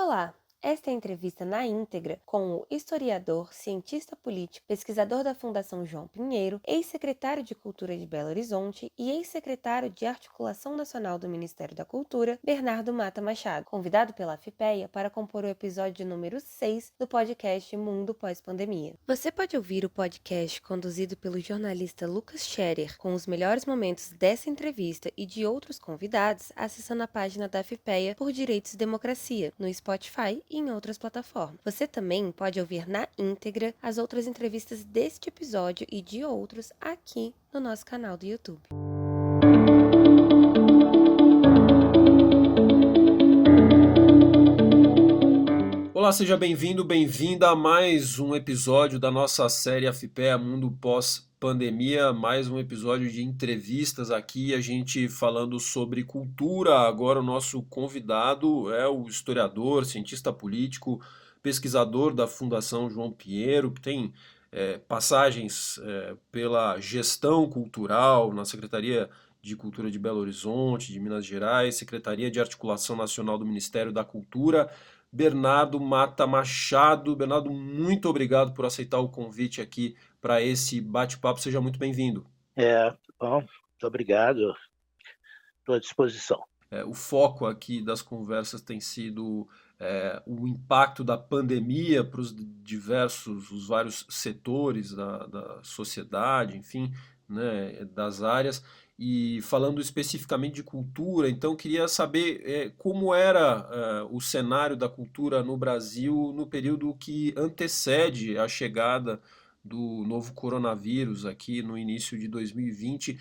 Olá! Esta é a entrevista na íntegra com o historiador, cientista político, pesquisador da Fundação João Pinheiro, ex-secretário de Cultura de Belo Horizonte e ex-secretário de Articulação Nacional do Ministério da Cultura, Bernardo Mata Machado, convidado pela AFIPEA para compor o episódio número 6 do podcast Mundo Pós-Pandemia. Você pode ouvir o podcast conduzido pelo jornalista Lucas Scherer, com os melhores momentos dessa entrevista e de outros convidados, acessando a página da AFIPEA por Direitos e Democracia, no Spotify e em outras plataformas. Você também pode ouvir na íntegra as outras entrevistas deste episódio e de outros aqui no nosso canal do YouTube. Olá, seja bem-vindo, bem-vinda a mais um episódio da nossa série AFIPEA Mundo Pós-Pandemia, mais um episódio de entrevistas aqui, a gente falando sobre cultura. Agora o nosso convidado é o historiador, cientista político, pesquisador da Fundação João Pinheiro, que tem passagens pela gestão cultural na Secretaria de Cultura de Belo Horizonte, de Minas Gerais, Secretaria de Articulação Nacional do Ministério da Cultura, Bernardo Mata Machado. Bernardo, muito obrigado por aceitar o convite aqui para esse bate-papo. Seja muito bem-vindo. Bom, muito obrigado. Estou à disposição. O foco aqui das conversas tem sido o impacto da pandemia para os vários setores da sociedade, enfim, né, das áreas. E falando especificamente de cultura, então queria saber como era o cenário da cultura no Brasil no período que antecede a chegada do novo coronavírus aqui no início de 2020.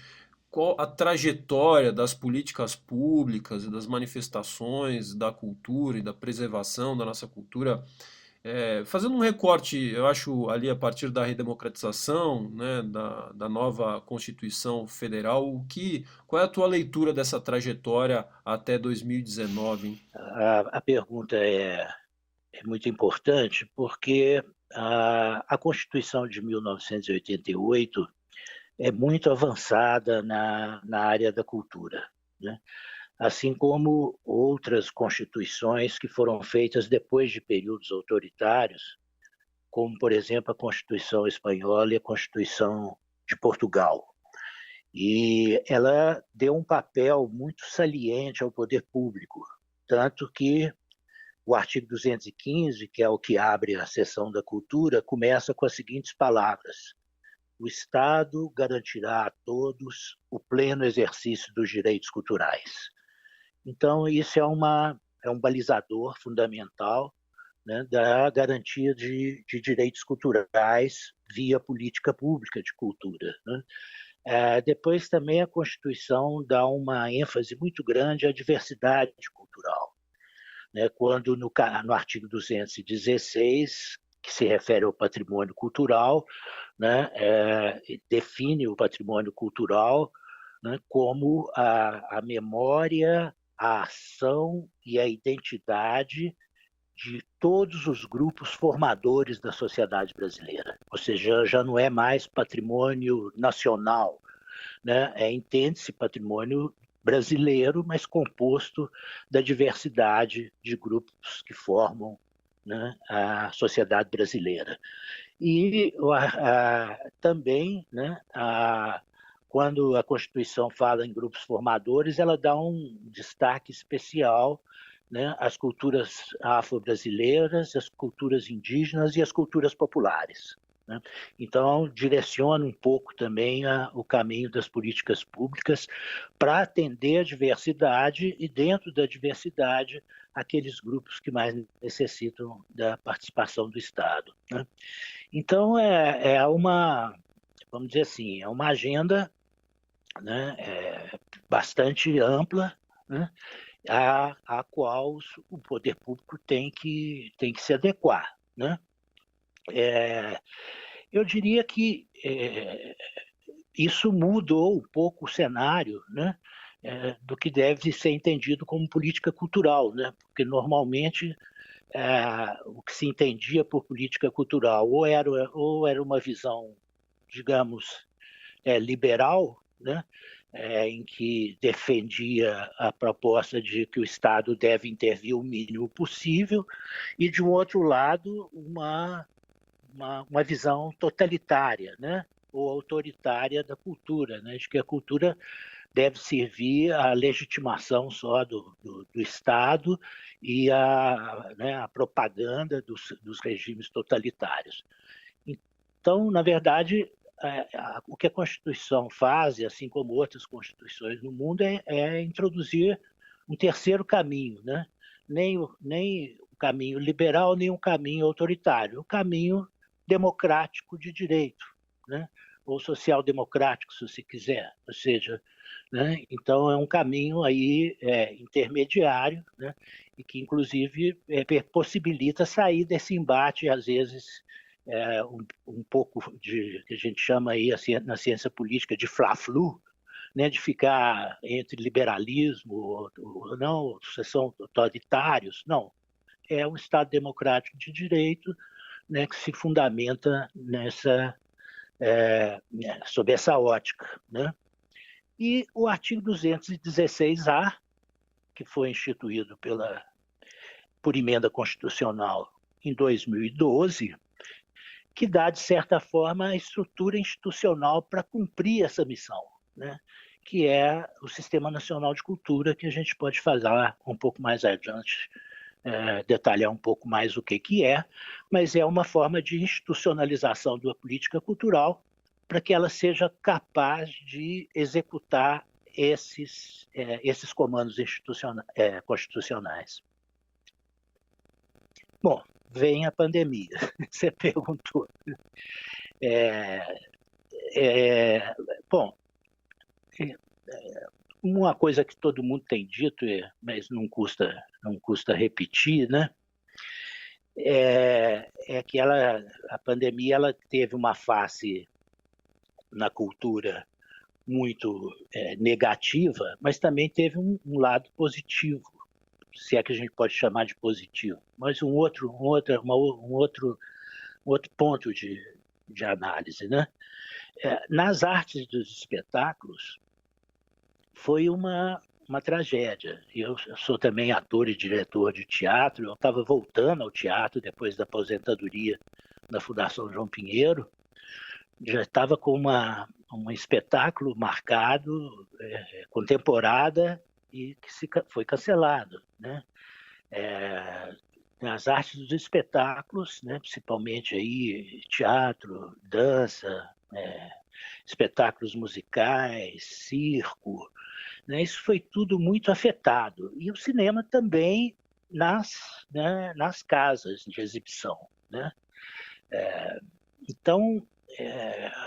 Qual a trajetória das políticas públicas e das manifestações da cultura e da preservação da nossa cultura, fazendo um recorte, eu acho, ali a partir da redemocratização, né, da nova Constituição Federal, qual é a tua leitura dessa trajetória até 2019, hein? A pergunta é muito importante porque a Constituição de 1988 é muito avançada na área da cultura, né? Assim como outras constituições que foram feitas depois de períodos autoritários, como, por exemplo, a Constituição Espanhola e a Constituição de Portugal. E ela deu um papel muito saliente ao poder público, tanto que o artigo 215, que é o que abre a seção da cultura, começa com as seguintes palavras: o Estado garantirá a todos o pleno exercício dos direitos culturais. Então, isso é um balizador fundamental, né, da garantia de direitos culturais via política pública de cultura, né? Depois também a Constituição dá uma ênfase muito grande à diversidade cultural, né? Quando no artigo 216, que se refere ao patrimônio cultural, né, define o patrimônio cultural, né, como a memória, a ação e a identidade de todos os grupos formadores da sociedade brasileira. Ou seja, já não é mais patrimônio nacional, né? Entende-se patrimônio brasileiro, mas composto da diversidade de grupos que formam, né, a sociedade brasileira. E também, né, quando a Constituição fala em grupos formadores, ela dá um destaque especial, né, às culturas afro-brasileiras, às culturas indígenas e às culturas populares, né? Então, direciona um pouco também o caminho das políticas públicas para atender a diversidade e, dentro da diversidade, aqueles grupos que mais necessitam da participação do Estado, né? Então, vamos dizer assim, é uma agenda, né, bastante ampla, né, a qual o poder público tem que se adequar, né? Eu diria que isso mudou um pouco o cenário, né, do que deve ser entendido como política cultural, né? Porque normalmente o que se entendia por política cultural ou era uma visão, digamos, liberal, né, em que defendia a proposta de que o Estado deve intervir o mínimo possível, e, de um outro lado, uma visão totalitária, né? Ou autoritária da cultura, né? De que a cultura deve servir à legitimação só do Estado e à propaganda dos regimes totalitários. Então, na verdade, o que a Constituição faz, assim como outras constituições no mundo, é introduzir um terceiro caminho, né? Nem o caminho liberal, nem o caminho autoritário, o caminho democrático de direito, né? Ou social-democrático, se você quiser. Ou seja, né? Então é um caminho aí intermediário, né? E que, inclusive, possibilita sair desse embate, às vezes, um pouco de que a gente chama aí na ciência política de fla-flu, né, de ficar entre liberalismo ou não, são autoritários. Não, é um Estado democrático de direito, né, que se fundamenta sob essa ótica, né? E o artigo 216-A, que foi instituído por emenda constitucional em 2012, que dá, de certa forma, a estrutura institucional para cumprir essa missão, né? Que é o Sistema Nacional de Cultura, que a gente pode falar um pouco mais adiante, detalhar um pouco mais o que é, mas é uma forma de institucionalização da política cultural para que ela seja capaz de executar esses comandos constitucionais. Bom, vem a pandemia, você perguntou. Bom, uma coisa que todo mundo tem dito, mas não custa repetir, né? É que a pandemia ela teve uma face na cultura muito negativa, mas também teve um lado positivo, se é que a gente pode chamar de positivo, mas um outro ponto de análise, né? Nas artes dos espetáculos foi uma tragédia. Eu sou também ator e diretor de teatro, eu estava voltando ao teatro depois da aposentadoria na Fundação João Pinheiro, já estava com um espetáculo marcado com temporada e que foi cancelado, né? Nas artes dos espetáculos, né, principalmente aí teatro, dança, espetáculos musicais, circo, né, isso foi tudo muito afetado. E o cinema também nas casas de exibição, né? Então,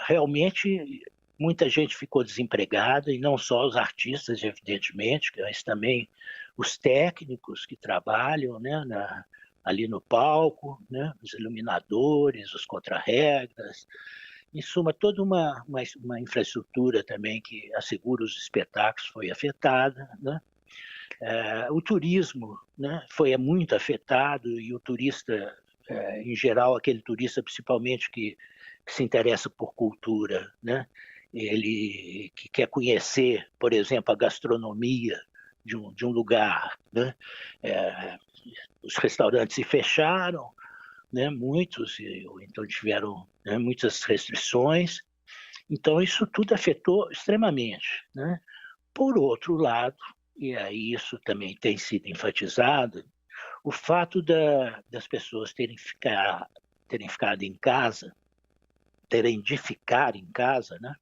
realmente, muita gente ficou desempregada, e não só os artistas, evidentemente, mas também os técnicos que trabalham, né, ali no palco, né, os iluminadores, os contrarregras, em suma, toda uma infraestrutura também que assegura os espetáculos foi afetada, né? O turismo, né, foi muito afetado, e o turista, em geral, aquele turista principalmente que se interessa por cultura, né? Ele que quer conhecer, por exemplo, a gastronomia de um lugar, né? Os restaurantes se fecharam, né? Muitos, então tiveram, né, muitas restrições. Então isso tudo afetou extremamente, né? Por outro lado, e aí isso também tem sido enfatizado, o fato das pessoas terem ficado em casa, terem de ficar em casa, né?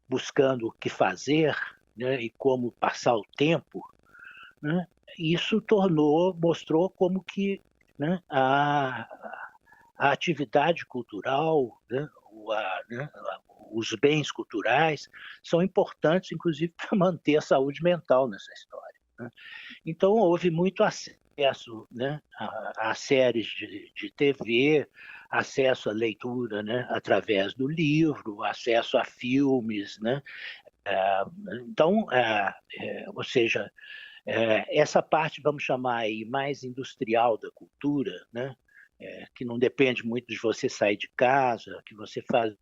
Buscando o que fazer, né? E como passar o tempo, né? Isso mostrou como que, né, a atividade cultural, né, os bens culturais são importantes, inclusive, para manter a saúde mental nessa história, né? Então, houve muito acesso, né, a séries de TV, acesso à leitura, né, através do livro, acesso a filmes, né? Então, ou seja, essa parte, vamos chamar aí, mais industrial da cultura, né? Que não depende muito de você sair de casa, que você faz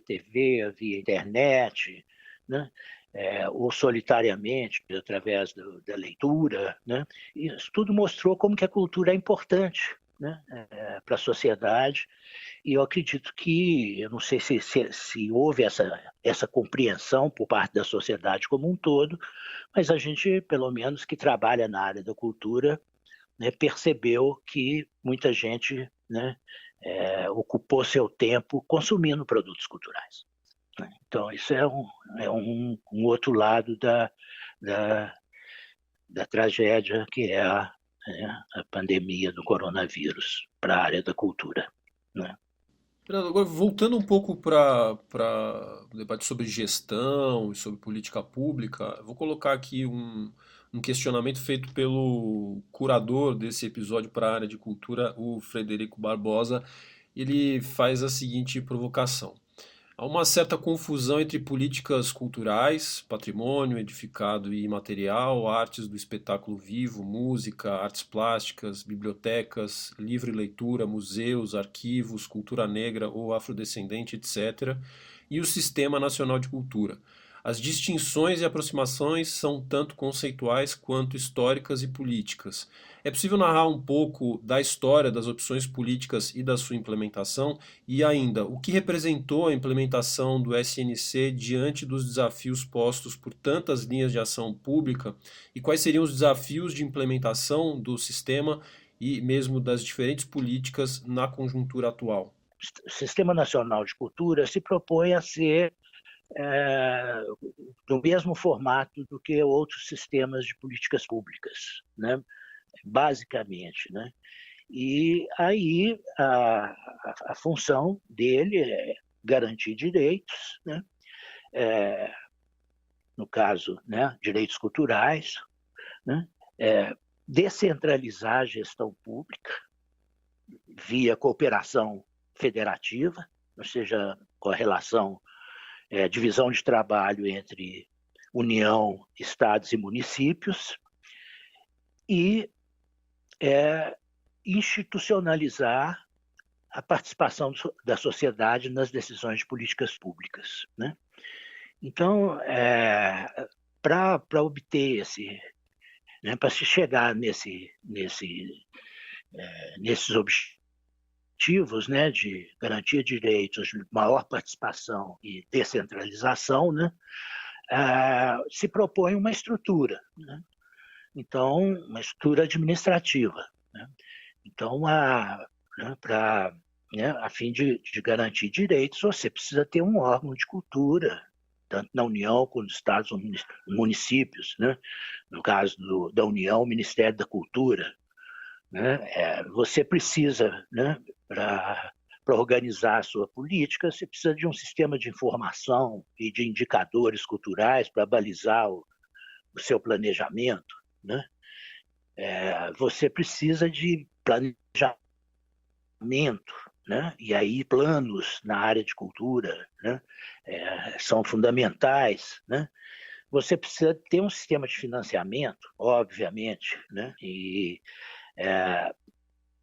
TV, via internet, né? Ou solitariamente, através da leitura, né? Isso tudo mostrou como que a cultura é importante, né? Para a sociedade. E eu acredito que, eu não sei se houve essa compreensão por parte da sociedade como um todo, mas a gente, pelo menos que trabalha na área da cultura, né, percebeu que muita gente, né, ocupou seu tempo consumindo produtos culturais, né? Então, isso é um outro lado da, da tragédia que é a pandemia do coronavírus para a área da cultura, né? Fernando, agora voltando um pouco para o debate sobre gestão e sobre política pública, eu vou colocar aqui um questionamento feito pelo curador desse episódio para a área de cultura, o Frederico Barbosa. Ele faz a seguinte provocação. Há uma certa confusão entre políticas culturais, patrimônio edificado e imaterial, artes do espetáculo vivo, música, artes plásticas, bibliotecas, livre leitura, museus, arquivos, cultura negra ou afrodescendente, etc., e o Sistema Nacional de Cultura. As distinções e aproximações são tanto conceituais quanto históricas e políticas. É possível narrar um pouco da história das opções políticas e da sua implementação? E ainda, o que representou a implementação do SNC diante dos desafios postos por tantas linhas de ação pública? E quais seriam os desafios de implementação do sistema e mesmo das diferentes políticas na conjuntura atual? O Sistema Nacional de Cultura se propõe a ser do mesmo formato do que outros sistemas de políticas públicas, né? Basicamente, né? E aí a função dele é garantir direitos, né? No caso, né, direitos culturais, né? Descentralizar a gestão pública via cooperação federativa, ou seja, com a relação, divisão de trabalho entre União, estados e municípios, e institucionalizar a participação da sociedade nas decisões de políticas públicas, né? Então, para obter né, para se chegar nesses objetivos, né, de garantia de direitos, maior participação e descentralização, né, se propõe uma estrutura, né? Então, uma estrutura administrativa, né? Então, a fim de garantir direitos, você precisa ter um órgão de cultura, tanto na União quanto nos estados ou municípios, né? No caso da União, o Ministério da Cultura, né? Você precisa, né, para organizar a sua política, você precisa de um sistema de informação e de indicadores culturais para balizar o seu planejamento, né? Você precisa de planejamento, né? E aí planos na área de cultura, né, são fundamentais, né? Você precisa ter um sistema de financiamento, obviamente, né? E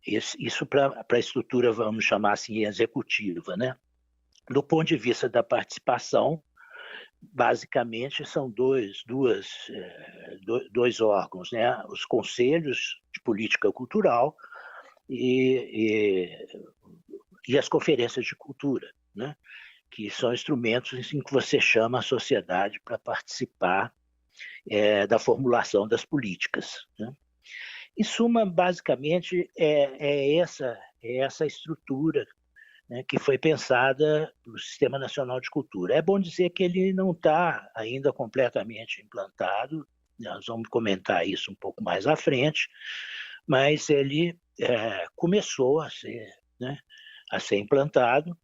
isso para a estrutura, vamos chamar assim, executiva, né? Do ponto de vista da participação, basicamente são dois órgãos, né? Os conselhos de política cultural e as conferências de cultura, né? Que são instrumentos em que você chama a sociedade para participar da formulação das políticas, né? Em suma, basicamente, é essa estrutura, né, que foi pensada no Sistema Nacional de Cultura. É bom dizer que ele não está ainda completamente implantado, nós vamos comentar isso um pouco mais à frente, mas ele começou a ser, né, a ser implantado,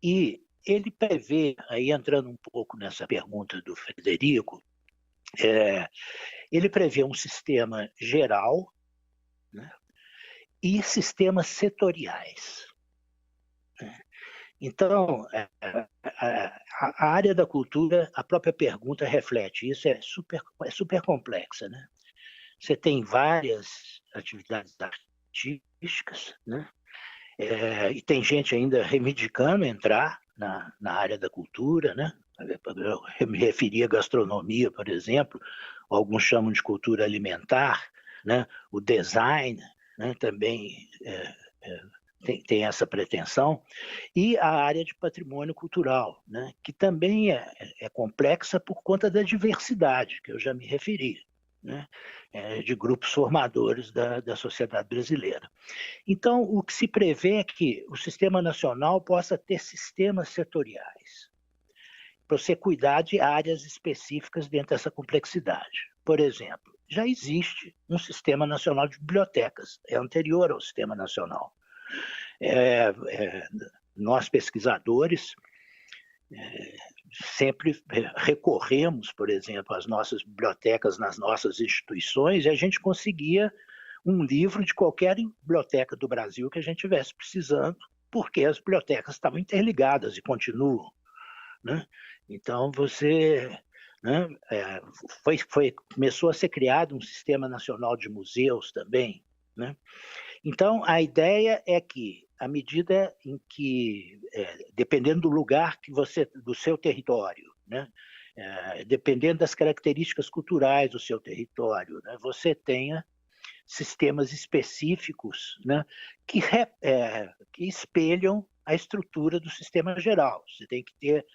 e ele prevê, aí entrando um pouco nessa pergunta do Frederico, ele prevê um sistema geral, né, e sistemas setoriais. Então, a área da cultura, a própria pergunta reflete isso, é super complexa, né? Você tem várias atividades artísticas, né? E tem gente ainda reivindicando entrar, na área da cultura, né? Eu me referi à gastronomia, por exemplo, alguns chamam de cultura alimentar, né? O design, né? Também tem essa pretensão, e a área de patrimônio cultural, né? Que também é complexa por conta da diversidade, que eu já me referi, né? De grupos formadores da sociedade brasileira. Então, o que se prevê é que o Sistema Nacional possa ter sistemas setoriais, para você cuidar de áreas específicas dentro dessa complexidade. Por exemplo, já existe um Sistema Nacional de Bibliotecas, é anterior ao Sistema Nacional. Nós, pesquisadores, sempre recorremos, por exemplo, às nossas bibliotecas nas nossas instituições, e a gente conseguia um livro de qualquer biblioteca do Brasil que a gente estivesse precisando, porque as bibliotecas estavam interligadas e continuam, né? Então, né, começou a ser criado um Sistema Nacional de Museus também, né? Então, a ideia é que, à medida em que, dependendo do lugar do seu território, né, dependendo das características culturais do seu território, né, você tenha sistemas específicos, né, que espelham a estrutura do sistema geral. Você tem que ter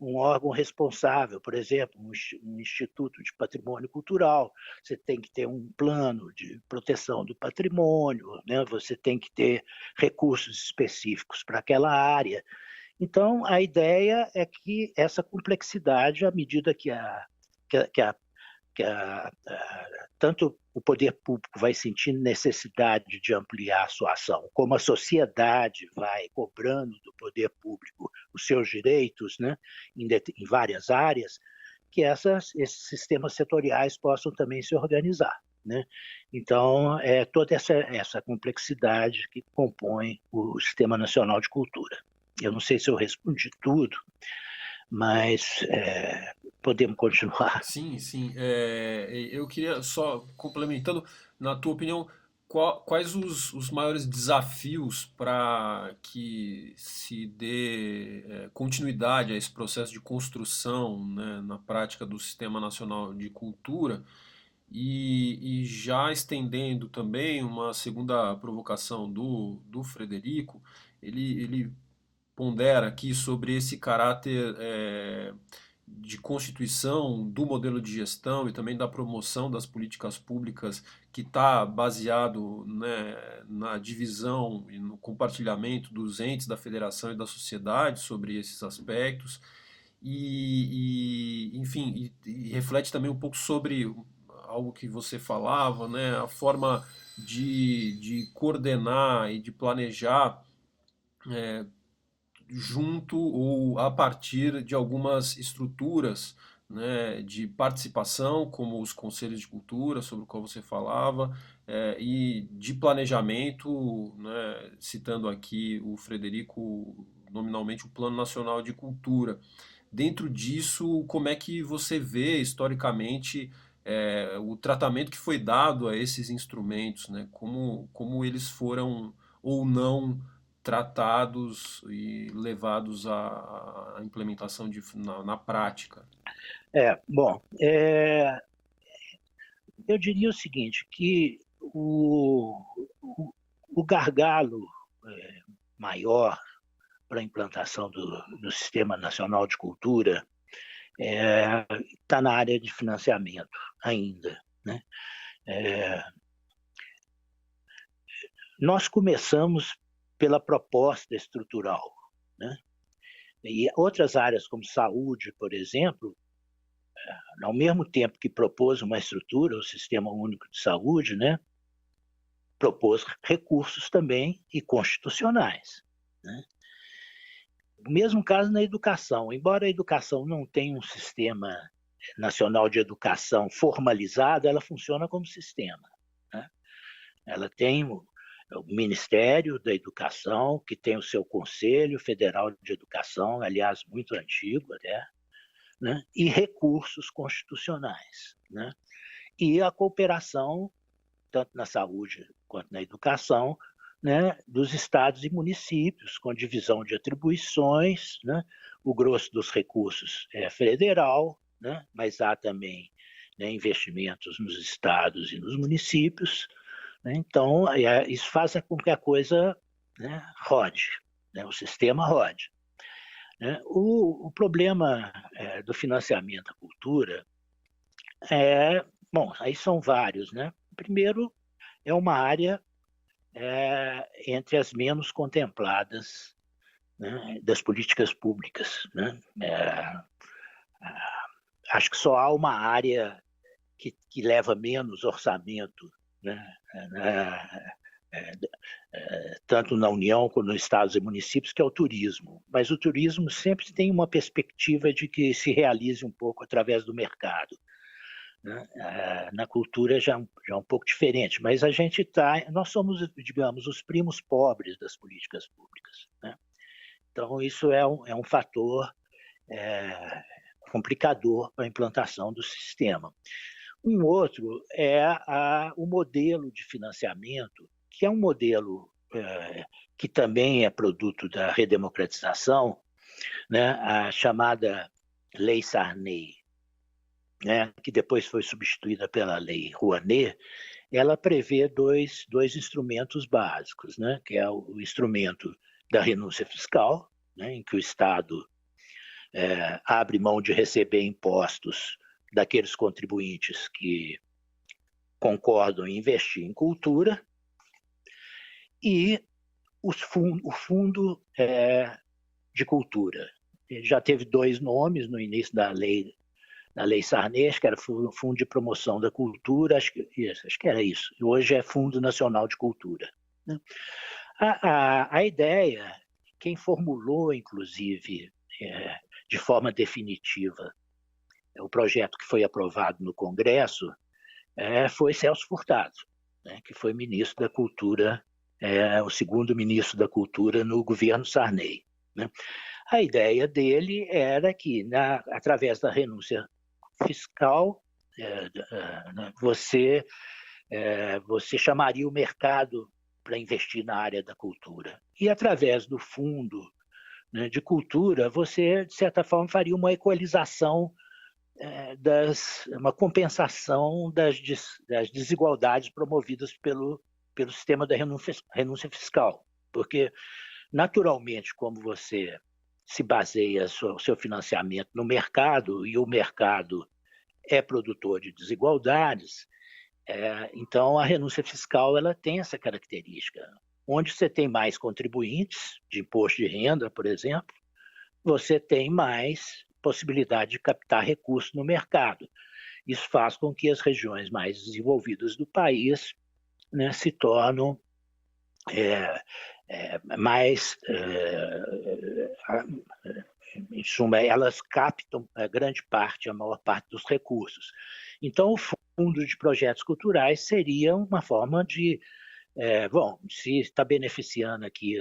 um órgão responsável, por exemplo, um Instituto de Patrimônio Cultural, você tem que ter um plano de proteção do patrimônio, né? Você tem que ter recursos específicos para aquela área. Então, a ideia é que essa complexidade, à medida que tanto o poder público vai sentir necessidade de ampliar a sua ação, como a sociedade vai cobrando do poder público os seus direitos, né, em várias áreas, que esses sistemas setoriais possam também se organizar, né? Então, é toda essa complexidade que compõe o Sistema Nacional de Cultura. Eu não sei se eu respondi tudo, mas podemos continuar. Sim, sim. Eu queria só, complementando, na tua opinião, quais os maiores desafios para que se dê continuidade a esse processo de construção, né, na prática do Sistema Nacional de Cultura? E já estendendo também uma segunda provocação do Frederico, ele pondera aqui sobre esse caráter de constituição do modelo de gestão e também da promoção das políticas públicas que está baseado, né, na divisão e no compartilhamento dos entes da federação e da sociedade sobre esses aspectos enfim, e reflete também um pouco sobre algo que você falava, né, a forma de coordenar e de planejar junto ou a partir de algumas estruturas, né, de participação, como os conselhos de cultura, sobre o qual você falava, e de planejamento, né, citando aqui o Frederico, nominalmente o Plano Nacional de Cultura. Dentro disso, como é que você vê historicamente o tratamento que foi dado a esses instrumentos, né? Como eles foram ou não tratados e levados à implementação na prática? Bom, eu diria o seguinte, que o gargalo maior para a implantação do Sistema Nacional de Cultura está na área de financiamento ainda, né? Nós começamos pela proposta estrutural, né? E outras áreas, como saúde, por exemplo, ao mesmo tempo que propôs uma estrutura, o Sistema Único de Saúde, né, propôs recursos também e constitucionais, né? O mesmo caso na educação. Embora a educação não tenha um sistema nacional de educação formalizado, ela funciona como sistema, né? Ela tem o Ministério da Educação, que tem o seu Conselho Federal de Educação, aliás, muito antigo até, né? E recursos constitucionais, né? E a cooperação, tanto na saúde quanto na educação, né, dos estados e municípios, com divisão de atribuições, né? O grosso dos recursos é federal, né? Mas há também, né, investimentos nos estados e nos municípios, né? Então, isso faz com que a coisa, né, rode, né, o sistema rode. Né? O problema do financiamento à cultura bom, aí são vários. Né? Primeiro, é uma área entre as menos contempladas, né, das políticas públicas. Né? Acho que só há uma área que leva menos orçamento, né, tanto na União como nos estados e municípios, que é o turismo. Mas o turismo sempre tem uma perspectiva de que se realize um pouco através do mercado. Né? Na cultura já é um pouco diferente, mas nós somos, digamos, os primos pobres das políticas públicas. Né? Então, isso é um fator complicador para a implantação do sistema. Um outro é o modelo de financiamento, que é um modelo que também é produto da redemocratização, né? A chamada Lei Sarney, né? Que depois foi substituída pela Lei Rouanet. Ela prevê dois instrumentos básicos, né? Que é o instrumento da renúncia fiscal, né? Em que o Estado abre mão de receber impostos daqueles contribuintes que concordam em investir em cultura, e o fundo de cultura. Ele já teve dois nomes no início da lei Sarney, que era o Fundo de Promoção da Cultura, acho que era isso. E hoje é Fundo Nacional de Cultura. Né? A ideia, quem formulou, inclusive, de forma definitiva, o projeto que foi aprovado no Congresso, foi Celso Furtado, né, que foi ministro da Cultura, o segundo ministro da Cultura no governo Sarney. Né? A ideia dele era que, através da renúncia fiscal, você chamaria o mercado para investir na área da cultura. E, através do fundo, né, de cultura, você, de certa forma, faria uma equalização, uma compensação das desigualdades promovidas pelo sistema da renúncia fiscal. Porque, naturalmente, como você se baseia o seu financiamento no mercado, e o mercado é produtor de desigualdades, então a renúncia fiscal ela tem essa característica. Onde você tem mais contribuintes de imposto de renda, por exemplo, você tem mais possibilidade de captar recursos no mercado. Isso faz com que as regiões mais desenvolvidas do país, né, se tornem mais... em suma, elas captam a maior parte dos recursos. Então, o Fundo de Projetos Culturais seria uma forma de... se está beneficiando aqui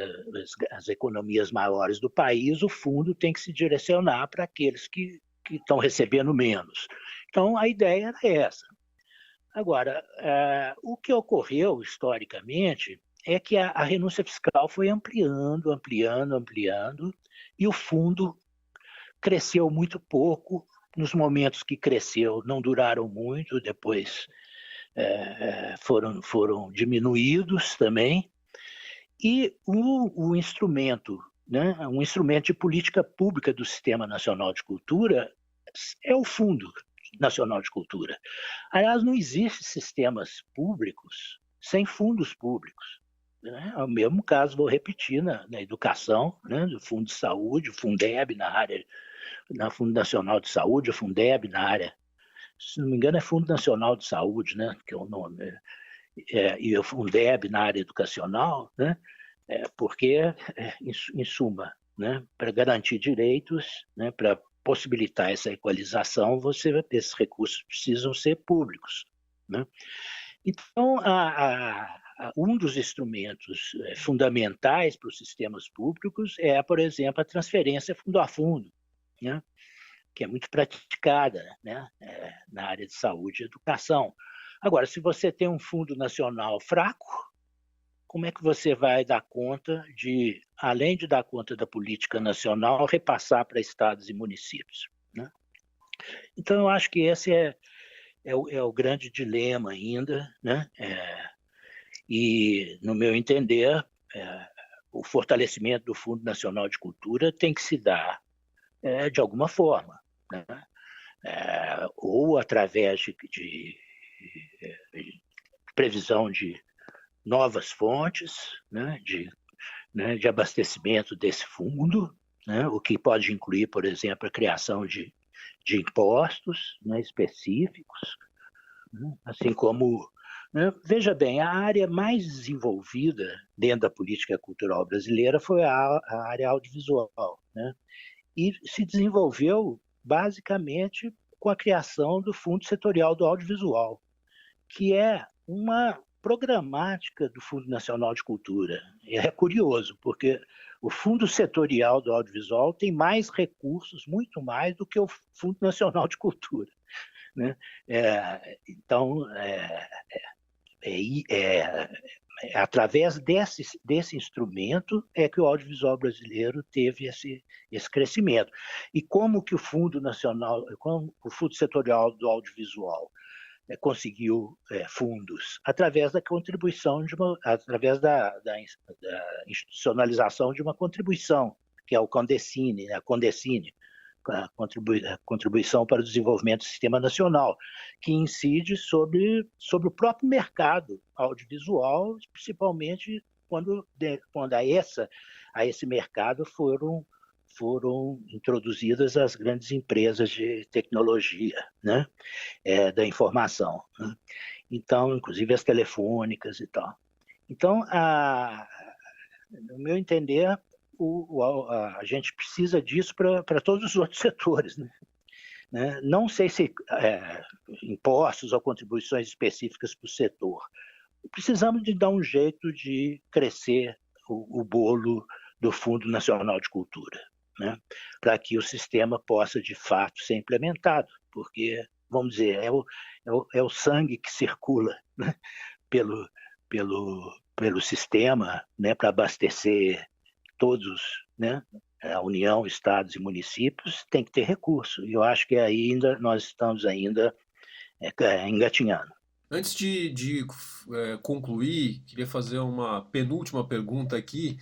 as economias maiores do país, o fundo tem que se direcionar para aqueles que estão recebendo menos. Então, a ideia era essa. Agora, o que ocorreu historicamente é que a renúncia fiscal foi ampliando, e o fundo cresceu muito pouco. Nos momentos que cresceu, não duraram muito, depois foram diminuídos também. E o instrumento, né, um instrumento de política pública do Sistema Nacional de Cultura é o Fundo Nacional de Cultura. Aliás, não existem sistemas públicos sem fundos públicos. Né? É o mesmo caso, vou repetir, na educação, né, do Fundo de Saúde, o Fundeb na Fundo Nacional de Saúde, o Fundeb na área, se não me engano é Fundo Nacional de Saúde, né, que é o nome, e o Fundeb na área educacional, né, porque, em suma, né, para garantir direitos, né, para possibilitar essa equalização, esses recursos precisam ser públicos. Né? Então, um dos instrumentos fundamentais para os sistemas públicos é, por exemplo, a transferência fundo a fundo, né? Que é muito praticada, né? Na área de saúde e educação. Agora, se você tem um fundo nacional fraco, como é que você vai dar conta de, além de dar conta da política nacional, repassar para estados e municípios, né? Então, eu acho que esse é o grande dilema ainda, né? E, no meu entender, o fortalecimento do Fundo Nacional de Cultura tem que se dar de alguma forma, né? Ou através de previsão de novas fontes, de abastecimento desse fundo, né? O que pode incluir, por exemplo, a criação de impostos, né, específicos, né? Assim como, né, veja bem, a área mais desenvolvida dentro da política cultural brasileira foi a área audiovisual, né? E se desenvolveu basicamente com a criação do Fundo Setorial do Audiovisual, que é uma programática do Fundo Nacional de Cultura. É curioso, porque o Fundo Setorial do Audiovisual tem mais recursos, muito mais do que o Fundo Nacional de Cultura, né? Então, através desse instrumento é que o audiovisual brasileiro teve esse crescimento. E como que o Fundo Setorial do Audiovisual conseguiu fundos? Através da contribuição, através da institucionalização de uma contribuição, que é o Condecine, né? A Condecine, a contribuição para o desenvolvimento do sistema nacional, que incide sobre o próprio mercado audiovisual, principalmente quando a esse mercado foram introduzidas as grandes empresas de tecnologia, né? Da informação, né? Então, inclusive as telefônicas e tal. Então, no meu entender, a gente precisa disso para todos os outros setores, né? Não sei se impostos ou contribuições específicas para o setor. Precisamos de dar um jeito de crescer o bolo do Fundo Nacional de Cultura, né? Para que o sistema possa, de fato, ser implementado, porque, vamos dizer, é o sangue que circula, né, pelo sistema, né, para abastecer todos, né? A União, estados e municípios tem que ter recurso. E eu acho que nós estamos ainda engatinhando. Antes de concluir, queria fazer uma penúltima pergunta aqui,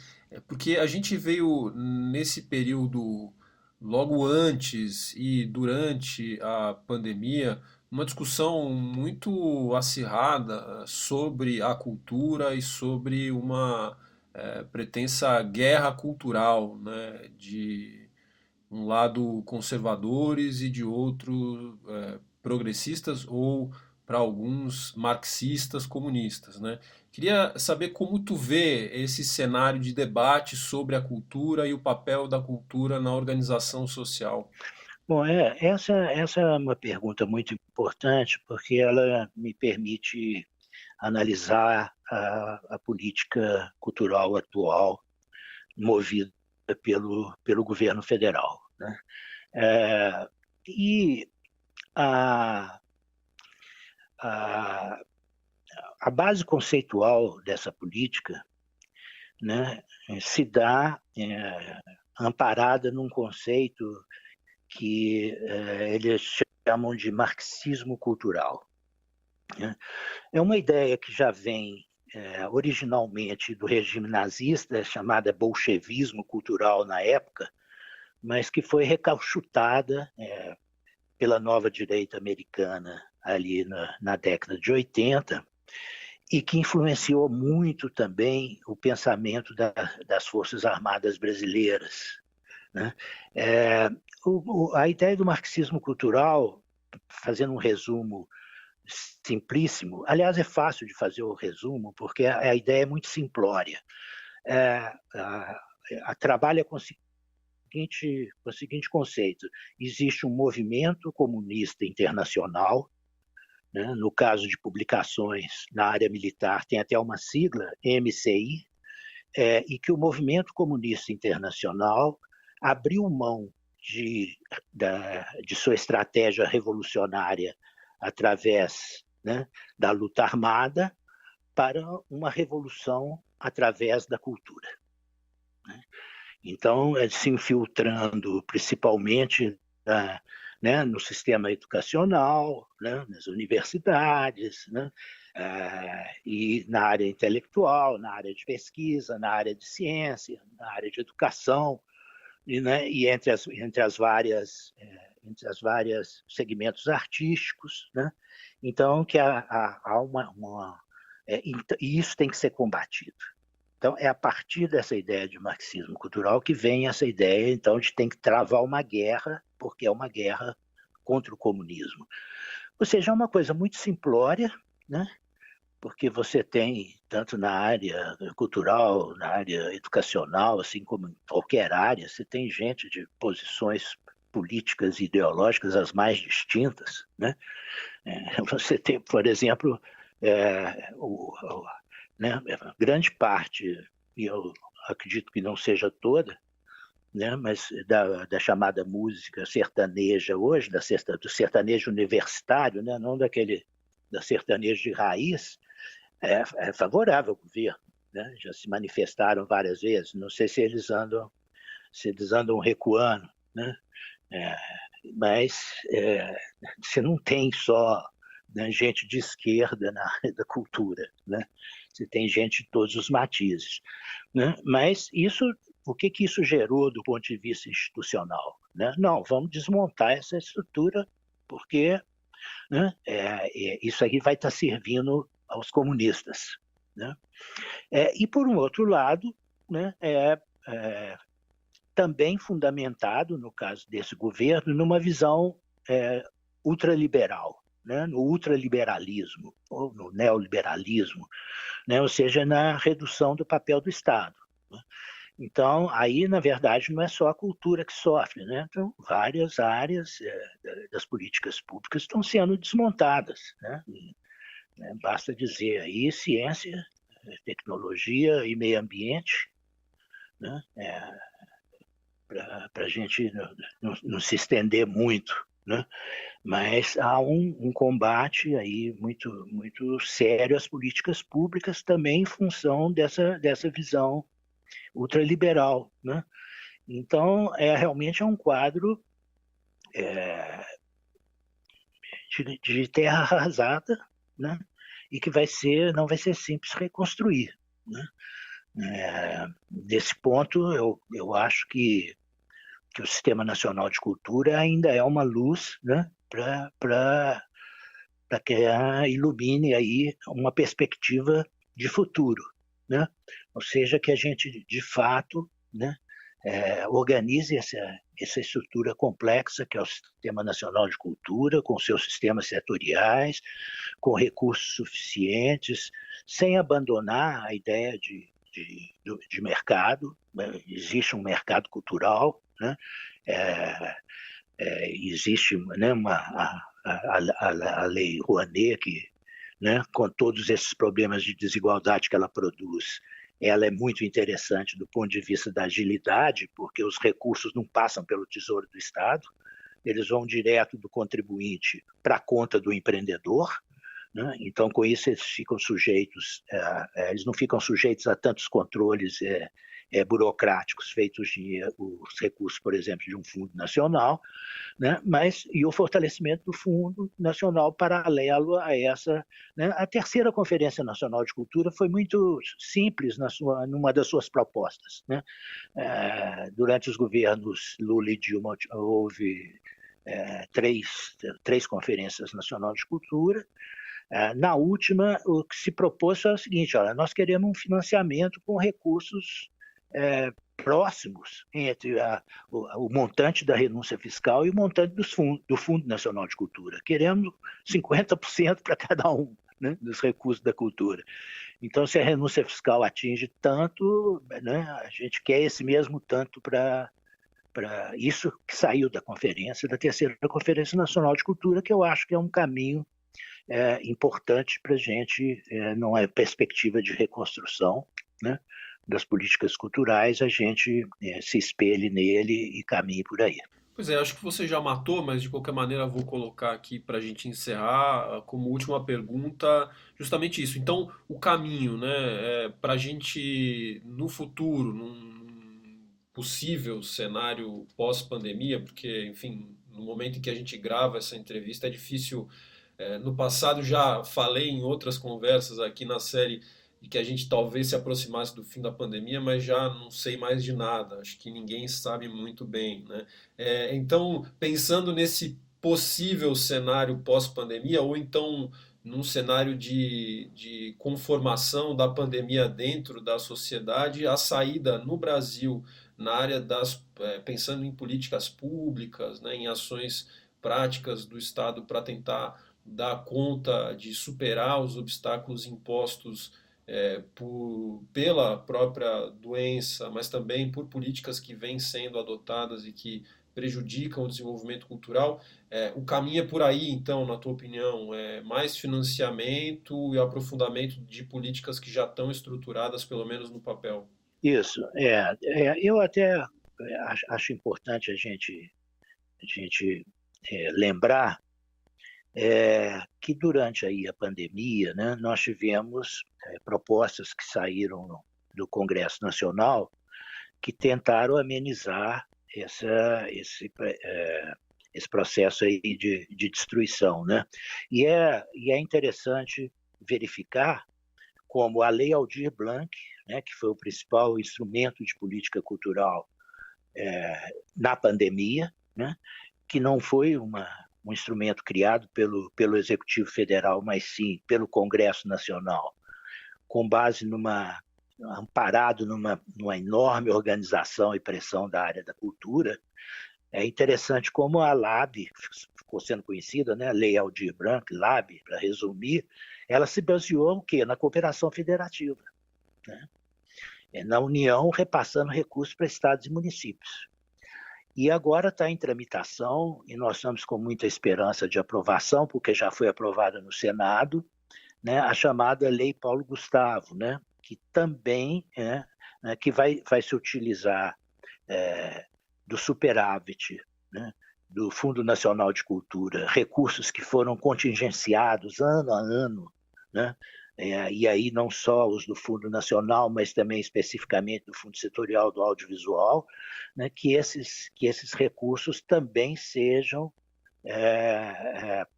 porque a gente veio nesse período, logo antes e durante a pandemia, uma discussão muito acirrada sobre a cultura e sobre uma pretensa guerra cultural, né, de um lado conservadores e de outro progressistas ou para alguns marxistas comunistas, né? Queria saber como tu vê esse cenário de debate sobre a cultura e o papel da cultura na organização social. Bom, essa é uma pergunta muito importante, porque ela me permite analisar a política cultural atual movida pelo governo federal, né? E a base conceitual dessa política, né, se dá amparada num conceito que eles chamam de marxismo cultural, né? É uma ideia que já vem originalmente do regime nazista, chamada bolchevismo cultural na época, mas que foi recauchutada pela nova direita americana ali na década de 80 e que influenciou muito também o pensamento das Forças Armadas brasileiras, né? A ideia do marxismo cultural, fazendo um resumo simplíssimo, aliás, é fácil de fazer o resumo, porque a ideia é muito simplória. Trabalha com o seguinte conceito: existe um movimento comunista internacional, né? No caso de publicações na área militar, tem até uma sigla, MCI, e que o movimento comunista internacional abriu mão de sua estratégia revolucionária através, né, da luta armada para uma revolução através da cultura, né? Então, se infiltrando principalmente né, no sistema educacional, né, nas universidades, né, e na área intelectual, na área de pesquisa, na área de ciência, na área de educação, né, e entre as várias segmentos artísticos, né? Então que há e isso tem que ser combatido. Então é a partir dessa ideia de marxismo cultural que vem essa ideia então de tem que travar uma guerra, porque é uma guerra contra o comunismo. Ou seja, é uma coisa muito simplória, né? Porque você tem, tanto na área cultural, na área educacional, assim como em qualquer área, você tem gente de posições políticas e ideológicas as mais distintas, né? Você tem, por exemplo, né, grande parte, e eu acredito que não seja toda, né, mas da chamada música sertaneja hoje, do sertanejo universitário, né, não da sertanejo de raiz, é favorável ao governo, né? Já se manifestaram várias vezes. Não sei se eles andam recuando, né? Mas você não tem só, né, gente de esquerda na área da cultura, né? Você tem gente de todos os matizes, né? Mas o que isso gerou do ponto de vista institucional, né? Não, vamos desmontar essa estrutura porque, né, isso aí vai estar servindo aos comunistas, né? E por um outro lado, né, também fundamentado, no caso desse governo, numa visão ultraliberal, né, no ultraliberalismo, ou no neoliberalismo, né, ou seja, na redução do papel do Estado, né? Então, aí, na verdade, não é só a cultura que sofre, né? Então, várias áreas das políticas públicas estão sendo desmontadas, né? Basta dizer aí ciência, tecnologia e meio ambiente, né? Para a gente não se estender muito, né? Mas há um combate aí muito, muito sério às políticas públicas também em função dessa visão ultraliberal, né? Então, realmente é um quadro de terra arrasada, né? E que não vai ser simples reconstruir, né? Nesse ponto, eu acho que o Sistema Nacional de Cultura ainda é uma luz, né, para que ilumine aí uma perspectiva de futuro, né? Ou seja, que a gente, de fato, né, organize essa estrutura complexa que é o Sistema Nacional de Cultura, com seus sistemas setoriais, com recursos suficientes, sem abandonar a ideia de mercado, né? Existe um mercado cultural, né? Existe, né, a Lei Rouanet, que, né, com todos esses problemas de desigualdade que ela produz, ela é muito interessante do ponto de vista da agilidade, porque os recursos não passam pelo Tesouro do Estado, eles vão direto do contribuinte para a conta do empreendedor, né? Então, com isso, eles não ficam sujeitos a tantos controles burocráticos feitos os recursos, por exemplo, de um fundo nacional, né? E o fortalecimento do Fundo Nacional paralelo a essa, né? A terceira Conferência Nacional de Cultura foi muito simples numa das suas propostas, né? Durante os governos Lula e Dilma houve três conferências nacionais de cultura. Na última, o que se propôs foi o seguinte: olha, nós queremos um financiamento com recursos próximos entre o montante da renúncia fiscal e o montante do Fundo Nacional de Cultura. Queremos 50% para cada um, né, dos recursos da cultura. Então, se a renúncia fiscal atinge tanto, né, a gente quer esse mesmo tanto para isso que saiu da terceira Conferência Nacional de Cultura, que eu acho que é um caminho importante para a gente, numa perspectiva de reconstrução, né, das políticas culturais, a gente se espelhe nele e caminhe por aí. Pois é, acho que você já matou, mas de qualquer maneira vou colocar aqui para a gente encerrar como última pergunta, justamente isso. Então, o caminho, né, para a gente no futuro, num possível cenário pós-pandemia, porque, enfim, no momento em que a gente grava essa entrevista é difícil. No passado já falei em outras conversas aqui na série de que a gente talvez se aproximasse do fim da pandemia, mas já não sei mais de nada. Acho que ninguém sabe muito bem, né? Então, pensando nesse possível cenário pós-pandemia, ou então num cenário de conformação da pandemia dentro da sociedade, a saída no Brasil, na área pensando em políticas públicas, né, em ações práticas do Estado para tentar dar conta de superar os obstáculos impostos pela própria doença, mas também por políticas que vêm sendo adotadas e que prejudicam o desenvolvimento cultural. O caminho é por aí, então, na tua opinião, mais financiamento e aprofundamento de políticas que já estão estruturadas, pelo menos no papel. Isso, eu até acho importante a gente lembrar que durante aí a pandemia, né, nós tivemos propostas que saíram do Congresso Nacional que tentaram amenizar esse processo aí de destruição, né? E é interessante verificar como a Lei Aldir Blanc, né, que foi o principal instrumento de política cultural na pandemia, né, que não foi um instrumento criado pelo Executivo Federal, mas sim pelo Congresso Nacional, com base amparado numa enorme organização e pressão da área da cultura. É interessante como a LAB, ficou sendo conhecida, né, Lei Aldir Blanc, LAB, para resumir, ela se baseou no quê? Na cooperação federativa, né? Na União repassando recursos para estados e municípios. E agora está em tramitação, e nós estamos com muita esperança de aprovação, porque já foi aprovada no Senado, né, a chamada Lei Paulo Gustavo, né, que também que vai se utilizar do superávit, né, do Fundo Nacional de Cultura, recursos que foram contingenciados ano a ano, né, e aí não só os do Fundo Nacional, mas também especificamente do Fundo Setorial do Audiovisual, né, que esses recursos também sejam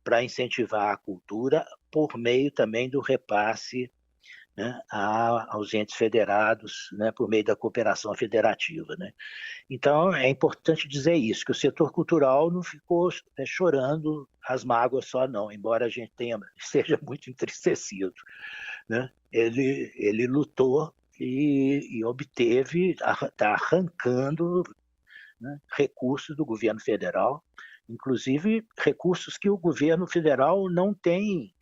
para incentivar a cultura por meio também do repasse, né, aos entes federados, né, por meio da cooperação federativa, né? Então, é importante dizer isso, que o setor cultural não ficou chorando as mágoas só, não, embora a gente esteja muito entristecido, né? Ele lutou e obteve, está arrancando, né, recursos do governo federal, inclusive recursos que o governo federal não tem,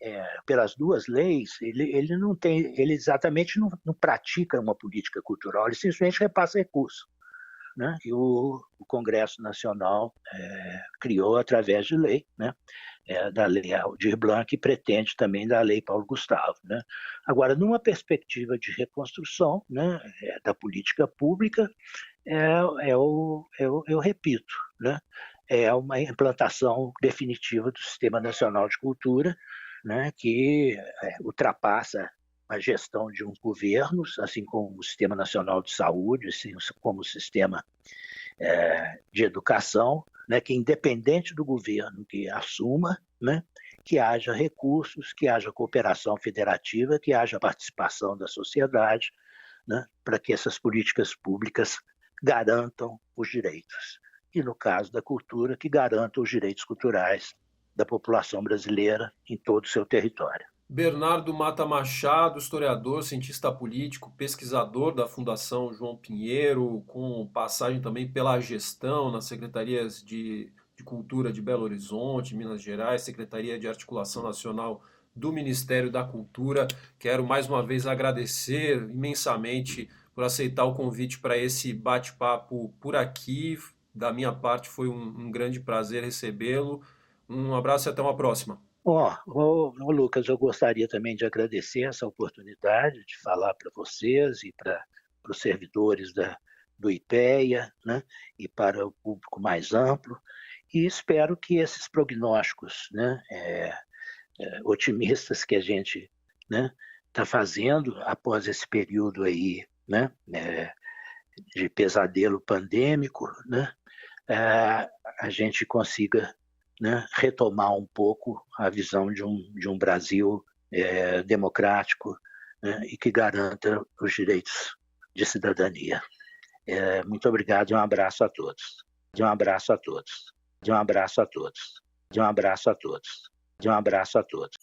pelas duas leis, ele não tem, ele exatamente não pratica uma política cultural, ele simplesmente repassa recursos, né? E o Congresso Nacional criou através de lei, né? Da Lei Aldir Blanc, e pretende também da Lei Paulo Gustavo, né? Agora, numa perspectiva de reconstrução, né, da política pública, eu repito, né, é uma implantação definitiva do Sistema Nacional de Cultura, né, que ultrapassa a gestão de um governo, assim como o Sistema Nacional de Saúde, assim como o Sistema de Educação, né, que independente do governo que assuma, né, que haja recursos, que haja cooperação federativa, que haja participação da sociedade, né, para que essas políticas públicas garantam os direitos. E, no caso da cultura, que garantam os direitos culturais da população brasileira em todo o seu território. Bernardo Mata Machado, historiador, cientista político, pesquisador da Fundação João Pinheiro, com passagem também pela gestão nas secretarias de Cultura de Belo Horizonte, Minas Gerais, Secretaria de Articulação Nacional do Ministério da Cultura. Quero mais uma vez agradecer imensamente por aceitar o convite para esse bate-papo por aqui. Da minha parte foi um grande prazer recebê-lo. Um abraço e até uma próxima. Lucas, eu gostaria também de agradecer essa oportunidade de falar para vocês e para os servidores do IPEA, né, e para o público mais amplo, e espero que esses prognósticos, né, otimistas que a gente, né, está fazendo após esse período aí, né, de pesadelo pandêmico, né, a gente consiga, né, retomar um pouco a visão de um Brasil democrático, né, e que garanta os direitos de cidadania. Muito obrigado e um abraço a todos. Um abraço a todos. Um abraço a todos. Um abraço a todos. Um abraço a todos.